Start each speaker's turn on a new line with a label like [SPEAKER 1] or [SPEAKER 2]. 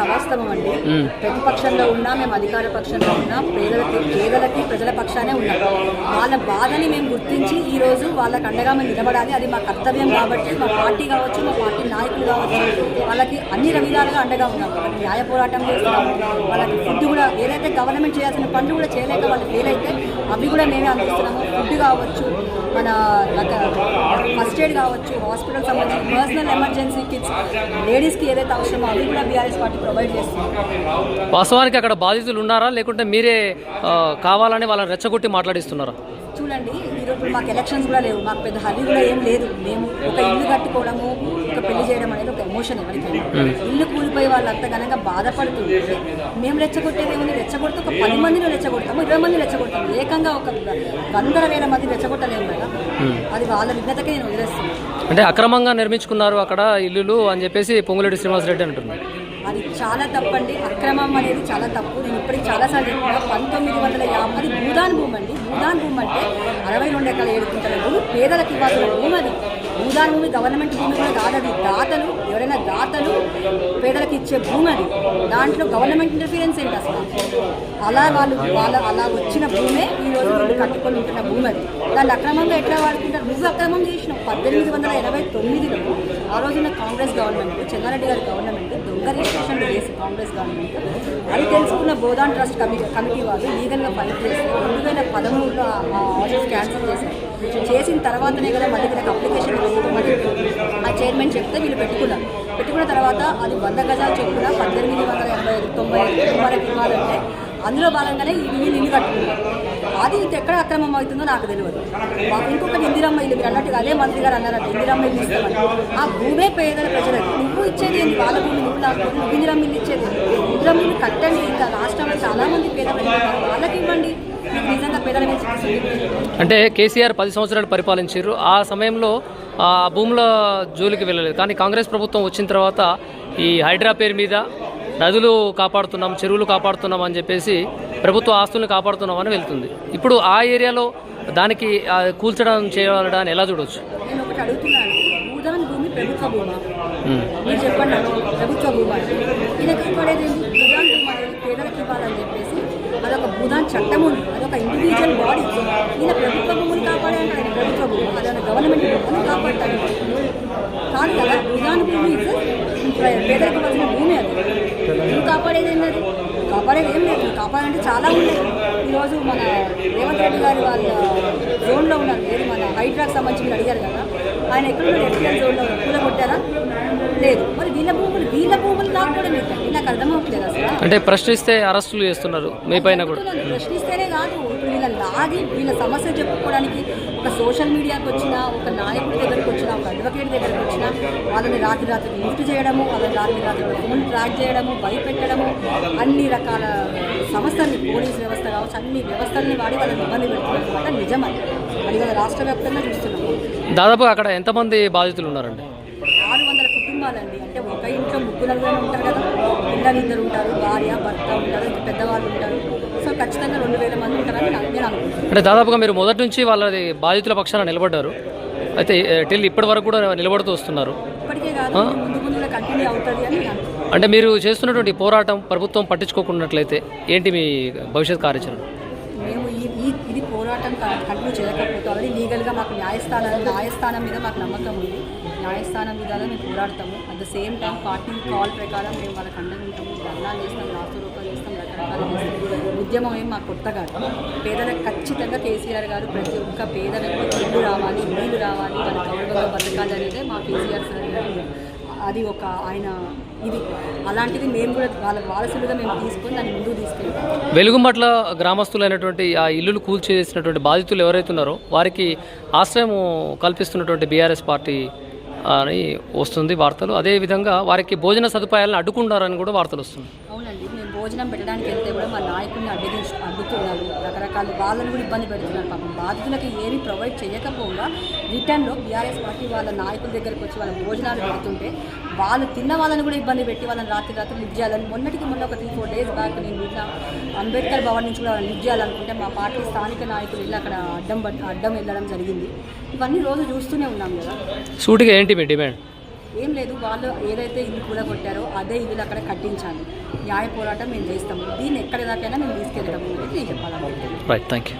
[SPEAKER 1] అవాస్తవం అండి. ప్రతిపక్షంలో ఉన్నా, మేము అధికార పక్షంలో ఉన్నా, పేదలకి ప్రజల పక్షానే ఉన్నాం. వాళ్ళ బాధని మేము గుర్తించి ఈరోజు వాళ్ళకి అండగా మేము నిలబడాలి. అది మా కర్తవ్యం కాబట్టి మా పార్టీ కావచ్చు, మా పార్టీ నాయకులు కావచ్చు, వాళ్ళకి అన్ని విధాలుగా అండగా ఉన్నాం. వాళ్ళకి న్యాయ పోరాటం చేస్తున్నాం. వాళ్ళకి ఫుడ్ కూడా ఏదైతే గవర్నమెంట్ చేయాల్సిన పనులు కూడా చేయలేక వాళ్ళు ఫెయిల్ అయితే అవి కూడా మేమే అందిస్తున్నాము. ఫుడ్ కావచ్చు, మన ఫస్ట్ ఎయిడ్ కావచ్చు, హాస్పిటల్ సంబంధించి పర్సనల్ ఎమర్జెన్సీ కిట్స్ లేడీస్కి ఏదైతే అవసరమో అవి కూడా బీఆర్ఎస్ పార్టీ ప్రొవైడ్ చేస్తుంది.
[SPEAKER 2] వాస్తవానికి అక్కడ బాధితులు ఉన్నారా, లేకుంటే మీరే కావాలని వాళ్ళని రెచ్చగొట్టి మాట్లాడిస్తున్నారా?
[SPEAKER 1] చూడండి, ఈరోజు మాకు ఎలక్షన్స్ కూడా లేవు, మాకు పెద్ద హరి కూడా ఏం లేదు. మేము ఒక ఇల్లు కట్టుకోవడము, ఒక పెళ్లి చేయడం అనేది ఒక ఎమోషన్ ఎవరికైనా. ఇల్లు కూలిపోయి వాళ్ళు అంత ఘనంగా బాధపడుతుంటే మేము రెచ్చగొట్టేది ఏముంది? రెచ్చగొడితే ఒక 10 మందిని రెచ్చగొడతాము, 20 మందిని రెచ్చగొడతాము. ఏకంగా ఒక 100,000 మంది రెచ్చగొట్టలేము కదా. అది వాళ్ళ విఘ్నతకే నేను వదిలేస్తున్నాను.
[SPEAKER 2] అంటే అక్రమంగా నిర్మించుకున్నారు అక్కడ ఇల్లులు అని చెప్పేసి పొంగులేటి శ్రీనివాసరెడ్డి అంటున్నారు.
[SPEAKER 1] అది చాలా తప్పండి. అక్రమం అనేది చాలా తప్పు. నేను ఇప్పటికి చాలాసార్లు చెప్పిన 1950 అది భూదాన్ భూమి అండి. భూదాన్ భూమి అంటే 62 ఎకరాల 7 గుంటల భూమి పేదలకు ఇవ్వాల్సిన భూమి. అది భూదాన్ భూమి గవర్నమెంట్ భూమి కూడా కాదు. అది దాతలు, ఎవరైనా దాతలు పేదలకు ఇచ్చే భూమి. అది దాంట్లో గవర్నమెంట్ ఇంటర్ఫీరెన్స్ ఏంటి అసలు? అలా వచ్చిన భూమే ఈరోజు వీళ్ళు కట్టుకొని ఉంటున్న భూమి. అది దాన్ని అక్రమంగా ఎట్లా వాడుకుంటారు? నువ్వు అక్రమం చేసినావు. 1889లో ఆ రోజున కాంగ్రెస్ గవర్నమెంట్, చెన్నారెడ్డి గారి గవర్నమెంట్ దొంగ రిజిస్ట్రేషన్లు చేసి కాంగ్రెస్ గవర్నమెంట్ అది తెలుసుకున్న బోధాన్ ట్రస్ట్ కమిటీ వాళ్ళు లీగల్గా ఫైట్ చేసి 2013లో ఆ ఆర్డర్స్ క్యాన్సిల్ చేసిన తర్వాతనే కదా మళ్ళీ వీళ్ళకి అప్లికేషన్ మళ్ళీ ఆ చైర్మన్ చెప్తే వీళ్ళు పెట్టుకున్న తర్వాత అది 100 గజాలు చొప్పున 1885-90 కుటుంబాలకు ఇవ్వాలంటే అందులో భాగంగానే వీళ్ళు ఇల్లు కట్టుకున్నారు. అది ఎక్కడ అక్రమం అవుతుందో నాకు తెలియదు. ఇంకొకటి ఇందిరమ్మ ఇల్లు, మీరు అన్నట్టుగా అదే మంత్రి గారు అన్నారంటే ఇందిరమ్మ ఇల్లు ఇస్తామని. ఆ భూమే పేదల ప్రజలకు. నువ్వు ఇచ్చేది ఏంటి? వాళ్ళ భూమి నువ్వు లాక్కొని నువ్వు ఇందిరమ్మ ఇల్లు ఇచ్చేది. ఇందిరమ్మ ఇల్లు కట్టండి. ఇంకా రాష్ట్రంలో చాలామంది పేద ప్రజలు వాళ్ళకి ఇవ్వండి. నిజంగా పేదల
[SPEAKER 2] అంటే కేసీఆర్ 10 సంవత్సరాలు పరిపాలించారు. ఆ సమయంలో ఆ భూముల జోలికి వెళ్ళలేదు. కానీ కాంగ్రెస్ ప్రభుత్వం వచ్చిన తర్వాత ఈ హైడ్రా పేరు మీద నదులు కాపాడుతున్నాం, చెరువులు కాపాడుతున్నాం అని చెప్పేసి ప్రభుత్వ ఆస్తులను కాపాడుతున్నాం అని వెళ్తుంది. ఇప్పుడు ఆ ఏరియాలో దానికి కూల్చడం చేయాలని ఎలా చూడవచ్చు?
[SPEAKER 1] నేను ఒకటి అడుగుతున్నాను, భూదాన్ భూమి ప్రభుత్వ భూమా? మీరు చెప్పండి. ప్రభుత్వ భూమా ఈయనకి పడేది భూదాన్ భూమి అనేది పేదలకు ఇవ్వాలని చెప్పేసి అదొక భూదాన్ చట్టం ఉంది. అదొక ఇండివిజువల్ బాడీ. ఈయన ప్రభుత్వ భూములు కాపాడాలంటే ఆయన ప్రభుత్వ భూమి, అదొక గవర్నమెంట్ భూములు కాపాడతాను కాదు కదా. భూదాన్ భూమి పేదలకు ఇవ్వాల్సిన భూమి. అది నువ్వు కాపాడేది ఏంటది? కాపాడేది ఏం లేదు. కాపాడంటే చాలా ఉన్నాయి. ఈరోజు మన రేవంత్ రెడ్డి గారు వాళ్ళ జోన్లో ఉన్నారు. లేదు మన హైడ్రాకి సంబంధించి మీరు అడిగారు కదా, ఆయన ఎక్కడున్నారు? ఎఫ్టీఎల్ జోన్లో పూల కొట్టారా? లేదు. మరి వీళ్ళ భూములు లాక్కోవడం ఏంటండి? నాకు అర్థమవుతలేదు అసలు.
[SPEAKER 2] అంటే ప్రశ్నిస్తే అరెస్టులు చేస్తున్నారు మీ పైన కూడా.
[SPEAKER 1] ప్రశ్నిస్తేనే కాదు, ఇప్పుడు వీళ్ళ సమస్య చెప్పుకోవడానికి ఒక సోషల్ మీడియాకి వచ్చినా, ఒక నాయకుడి దగ్గరికి వచ్చినా, ఒక అడ్వకేట్ దగ్గరికి వచ్చినా వాళ్ళని రాత్రి లిఫ్ట్ చేయడము, వాళ్ళని రాత్రి ఫోన్ ట్రాక్ చేయడము, భయపెట్టడము, అన్ని రకాల సంస్థల్ని, పోలీస్ వ్యవస్థ కావచ్చు, అన్ని వ్యవస్థల్ని వాడి వాళ్ళని ఇబ్బంది పెడుతున్నమాట నిజం. అది వాళ్ళ రాష్ట్ర వ్యాప్తంగా చూస్తున్నాము.
[SPEAKER 2] దాదాపు అక్కడ ఎంతమంది బాధితులు ఉన్నారండి?
[SPEAKER 1] 600 కుటుంబాలండి. అంటే ఒక ఇంట్లో 3-4 ఉంటారు కదా, పిల్లలు 2 ఉంటారు, భార్య భర్త ఉంటారు, ఇంకా పెద్దవాళ్ళు ఉంటారు. సో ఖచ్చితంగా 2000 మంది ఉంటారని నేను అనుకుంటున్నాను.
[SPEAKER 2] అంటే దాదాపుగా మీరు మొదటి నుంచి వాళ్ళది బాధితుల పక్షాన నిలబడ్డారు, అయితే ఇప్పటి వరకు కూడా నిలబడుతూ వస్తున్నారు.
[SPEAKER 1] ఇప్పటికే కాదు, ముందు కూడా కంటిన్యూ అవుతుంది అని
[SPEAKER 2] అంటే మీరు చేస్తున్నటువంటి పోరాటం ప్రభుత్వం పట్టించుకోకున్నట్లయితే ఏంటి మీ భవిష్యత్ కార్యాచరణ?
[SPEAKER 1] మేము ఇది పోరాటం కంటిన్యూ చేయకపోతే ఆల్రెడీ లీగల్గా మాకు న్యాయస్థానం మీద మాకు నమ్మకం ఉంది. న్యాయస్థానం విధాలు మేము పోరాడతాము. At the same time party call ప్రకారం మేము వాళ్ళకి అండగా ఉంటాము. ధర్నాలు చేస్తాం, రాష్ట్రోపలు చేస్తాం, రకరకాలు చేస్తాం. ఉద్యమం ఏం మాకు కొత్త కాదు. పేదలకు ఖచ్చితంగా కేసీఆర్ గారు ప్రతి ఒక్క పేదలకు ఇల్లు రావాలి, నీళ్లు రావాలి, వాళ్ళ గౌరవంగా బతకాలి అనేదే మా కేసీఆర్ సార్ గారు. అది ఒక ఆయన ఇది అలాంటిది మేము కూడా వాళ్ళ వారసులుగా మేము తీసుకొని దాన్ని ముందుకు తీసుకెళ్తాం.
[SPEAKER 2] వెలుగుమట్ల గ్రామస్తులైనటువంటి ఆ ఇల్లులు కూల్చేసినటువంటి బాధితులు ఎవరైతే ఉన్నారో వారికి ఆశ్రయం కల్పిస్తున్నటువంటి బీఆర్ఎస్ పార్టీ అని వస్తుంది వార్తలు. అదేవిధంగా వారికి భోజన సదుపాయాలను అడ్డుకుంటారని కూడా వార్తలు వస్తుంది.
[SPEAKER 1] అవునండి, మేము భోజనం పెట్టడానికి వెళ్తే కూడా మా నాయకుడిని అడ్డుతున్నారు, రకరకాల వాళ్ళని కూడా ఇబ్బంది పెడుతున్నారు. పాపం బాధితులకి ఏమీ ప్రొవైడ్ చేయకపోగా రిటర్న్లో బీఆర్ఎస్ పార్టీ వాళ్ళ నాయకుల దగ్గరికి వచ్చి వాళ్ళ భోజనాలు పెడుతుంటే వాళ్ళు తిన్న వాళ్ళని కూడా ఇబ్బంది పెట్టి వాళ్ళని రాత్రి లిఫ్ట్ చేయాలని మొన్న ఒక 3-4 డేస్ బ్యాక్ నేను వీళ్ళ అంబేద్కర్ భవన్ నుంచి కూడా లిఫ్ట్ చేయాలనుకుంటే మా పార్టీ స్థానిక నాయకులు వెళ్ళి అక్కడ అడ్డం వెళ్ళడం జరిగింది. ఇవన్నీ రోజు చూస్తూనే ఉన్నాం కదా.
[SPEAKER 2] సూటిగా ఏంటి మీ డిమాండ్?
[SPEAKER 1] ఏం లేదు, వాళ్ళు ఏదైతే ఇల్లు కూడా కొట్టారో అదే ఇల్లు అక్కడ కట్టించాలి. న్యాయ పోరాటం మేము చేస్తాము. దీన్ని ఎక్కడి దాకైనా మేము తీసుకెళ్తాము అనేది నేను చెప్పాలనుకుంటున్నాను.
[SPEAKER 2] Right, thank you.